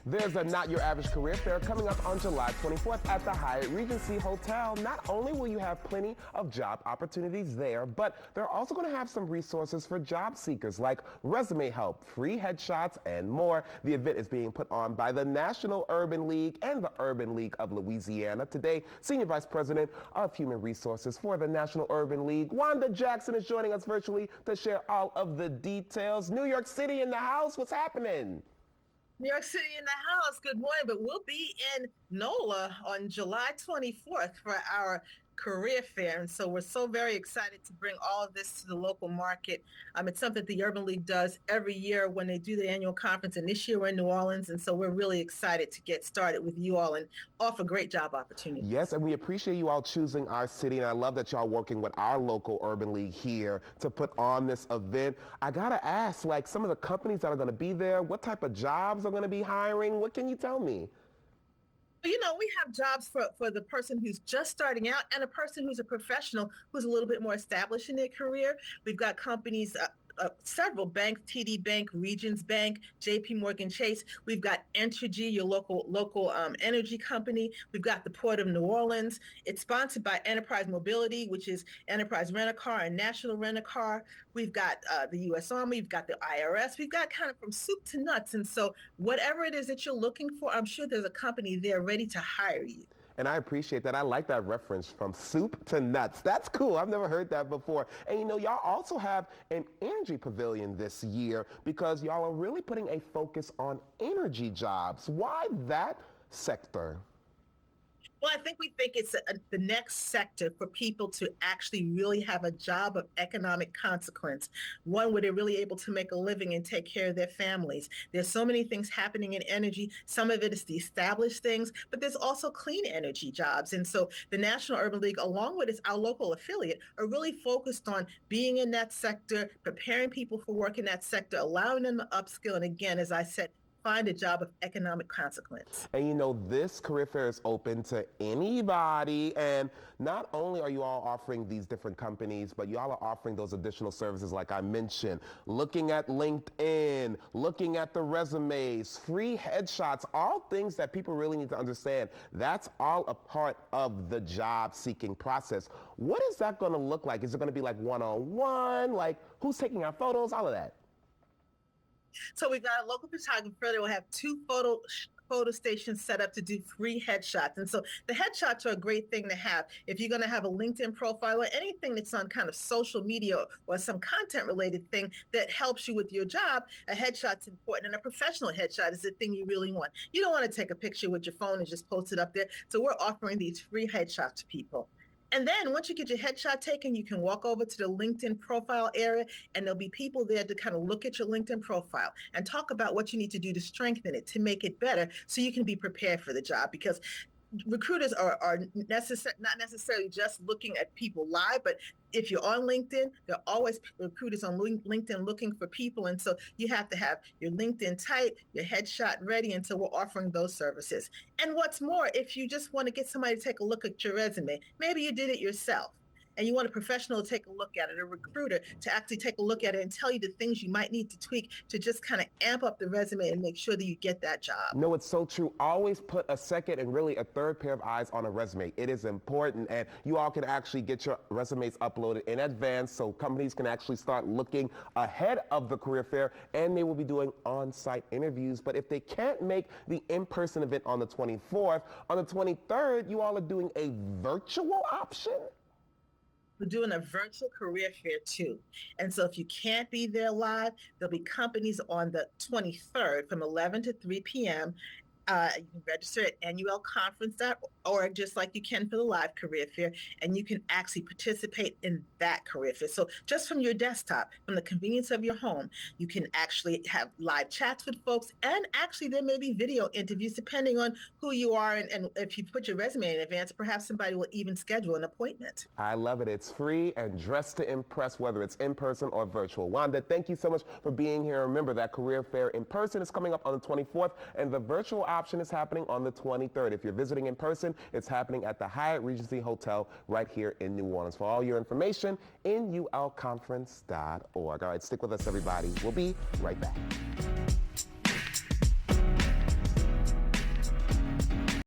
There's a Not Your Average Career Fair coming up on July 24th at the Hyatt Regency Hotel. Not only will you have plenty of job opportunities there, but they're also going to have some resources for job seekers like resume help, free headshots, and more. The event is being put on by the National Urban League and the Urban League of Louisiana. Today, Senior Vice President of Human Resources for the National Urban League, Wanda Jackson, is joining us virtually to share all of the details. New York City in the house, what's happening? New York City in the house. Good morning. But we'll be in NOLA on July 24th for our career fair. And so we're so very excited to bring all of this to the local market. It's something the Urban League does every year when they do the annual conference. And this year we're in New Orleans. And so we're really excited to get started with you all and offer great job opportunities. Yes, and we appreciate you all choosing our city, and I love that y'all working with our local Urban League here to put on this event. I gotta ask, like, some of the companies that are gonna be there, what type of jobs are gonna be hiring? What can you tell me? We have jobs for the person who's just starting out and a person who's a professional who's a little bit more established in their career. We've got companies, several banks, TD Bank, Regions Bank, JP Morgan Chase. We've got Entergy, your local energy company. We've got the Port of New Orleans. It's sponsored by Enterprise Mobility, which is Enterprise Rent-A-Car and National Rent-A-Car. We've got the U.S. Army. We've got the IRS. We've got kind of from soup to nuts. And so whatever it is that you're looking for, I'm sure there's a company there ready to hire you. And I appreciate that. I like that reference from soup to nuts. That's cool. I've never heard that before. And y'all also have an energy pavilion this year because y'all are really putting a focus on energy jobs. Why that sector? Well, I think we think it's the next sector for people to actually really have a job of economic consequence, one where they're really able to make a living and take care of their families. There's so many things happening in energy. Some of it is the established things, but there's also clean energy jobs. And so the National Urban League, along with our local affiliate, are really focused on being in that sector, preparing people for work in that sector, allowing them to upskill. And again, as I said, find a job of economic consequence. And this career fair is open to anybody. And not only are you all offering these different companies, but y'all are offering those additional services like I mentioned, looking at LinkedIn, looking at the resumes, free headshots, all things that people really need to understand. That's all a part of the job seeking process. What is that going to look like? Is it going to be like one-on-one? Like who's taking our photos? All of that. So we've got a local photographer that will have two photo stations set up to do free headshots. And so the headshots are a great thing to have. If you're going to have a LinkedIn profile or anything that's on kind of social media or some content related thing that helps you with your job, a headshot's important. And a professional headshot is the thing you really want. You don't want to take a picture with your phone and just post it up there. So we're offering these free headshots to people. And then once you get your headshot taken, you can walk over to the LinkedIn profile area, and there'll be people there to kind of look at your LinkedIn profile and talk about what you need to do to strengthen it, to make it better so you can be prepared for the job. Because recruiters are not necessarily just looking at people live, but if you're on LinkedIn, there are always recruiters on LinkedIn looking for people. And so you have to have your LinkedIn tight, your headshot ready. And so we're offering those services. And what's more, if you just want to get somebody to take a look at your resume, maybe you did it yourself, and you want a professional to take a look at it, a recruiter to actually take a look at it and tell you the things you might need to tweak to just kind of amp up the resume and make sure that you get that job. No, it's so true. Always put a second and really a third pair of eyes on a resume. It is important, and you all can actually get your resumes uploaded in advance so companies can actually start looking ahead of the career fair, and they will be doing on-site interviews. But if they can't make the in-person event on the 24th, on the 23rd, you all are doing a virtual option? We're doing a virtual career fair too. And so if you can't be there live, there'll be companies on the 23rd from 11 to 3 p.m. You can register at NULconference.org, just like you can for the live career fair, and you can actually participate in that career fair. So just from your desktop, from the convenience of your home, you can actually have live chats with folks, and actually there may be video interviews depending on who you are, and if you put your resume in advance, perhaps somebody will even schedule an appointment. I love it. It's free and dressed to impress, whether it's in person or virtual. Wanda, thank you so much for being here. Remember, that career fair in person is coming up on the 24th, and the virtual option is happening on the 23rd. If you're visiting in person, it's happening at the Hyatt Regency Hotel right here in New Orleans. For all your information, NULconference.org. All right, stick with us, everybody. We'll be right back.